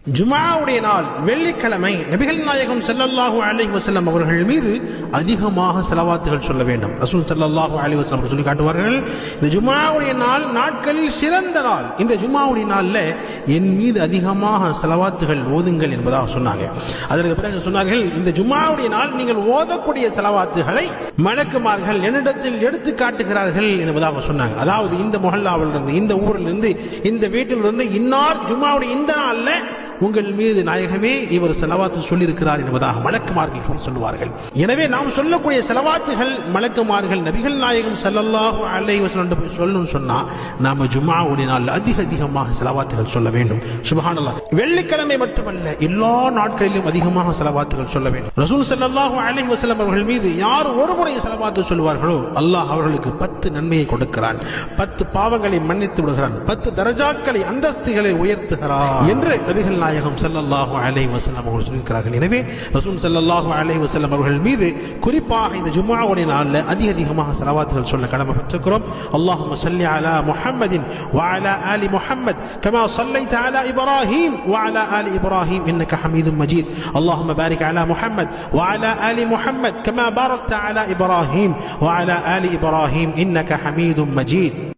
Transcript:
ஜும்ஆவுடைய நாள் வெள்ளிக்கிழமை நபிகள் நாயகம் ஸல்லல்லாஹு அலைஹி வஸல்லம் அவர்கள் மீது அதிகமாக ஸலவாத்துகள் சொல்ல வேண்டும். ரசூல் ஸல்லல்லாஹு அலைஹி வஸல்லம் சொல்லி காட்டுவார்கள், இந்த ஜும்ஆவுடைய நாள் நாட்களில் சிறந்த நாள், இந்த ஜும்ஆவுடைய நாள்ல என் மீது அதிகமாக ஸலவாத்துகள் ஓதுங்கள் என்பதாக சொன்னாங்க. அதற்கு பிறகு சொன்னார்கள், இந்த ஜும்ஆவுடைய நாள் நீங்கள் ஓதக்கூடிய ஸலவாத்துகளை மலக்குமார்கள் என்னிடத்தில் எடுத்து காட்டுகிறார்கள் என்பதாக சொன்னாங்க. அதாவது இந்த முஹல்லாவிலிருந்து, இந்த ஊரிலிருந்து, இந்த வீட்டிலிருந்து இன்னார் ஜும்ஆவுடைய இந்த நாள்ல உங்கள் மீது நாயகமே இவர் ஸலவாத்து சொல்லியிருக்கிறார் என்பதாக மலக்குமார்கள் சொல்லுவார்கள். எனவே நாம் சொல்லக்கூடிய ஸலவாத்துகள் மலக்குமார்கள் நபிகள் நாயகம் ஸல்லல்லாஹு அலைஹி வஸல்லம் போய் சொல்லணும்னு சொன்னா நாம ஜும்ஆவுடைய நாள்ல அதிகமாக ஸலவாத்துகள் சொல்ல வேண்டும். சுப்ஹானல்லாஹ். வெள்ளிக்கிழமை மட்டுமல்ல, எல்லா நாட்களிலும் அதிகமாக ஸலவாத்துகள் சொல்ல வேண்டும். ரசூல் ஸல்லல்லாஹு அலைஹி வஸல்லம் அவர்கள் மீது யார் ஒரு முறை ஸலவாத்து சொல்வார்களோ அல்லாஹ் அவர்களுக்கு 10 நன்மையை கொடுக்கிறான், 10 பாவங்களை மன்னித்து விடுகிறான், 10 தரஜாக்களை அந்தஸ்துகளை உயர்த்துகிறான் என்று நபிகள் நாயகம் ஸல்லல்லாஹு அலைஹி வஸல்லம் அவர்கள் சொல்லியிருக்கிறார்கள். எனவே ரசூல் ஸல்லல்லாஹு அலைஹி வஸல்லம் அவர்கள் மீது குறிப்பாக இந்த ஜும்ஆவுடைய நாளில் அதிகமாக ஸலவாத்துகள் சொல்ல கடமைப்பட்டிருக்கிறோம். அல்லாஹும்ம ஸல்லி அலா முஹம்மதின் வ அலா ஆலி முஹம்மத் கமா ஸல்லைத அலா இப்ராஹீம் வ அலா ஆலி இப்ராஹீம் இன்னக ஹமீதும் மஜீத். அல்லாஹும்ம பாரிக் அலா முஹம்மத் வ அலா ஆலி முஹம்மத் கமா பாரக்த அலா இப்ராஹீம் வ அலா ஆலி இப்ராஹீம் இன்னக ஹமீதும் மஜீத்.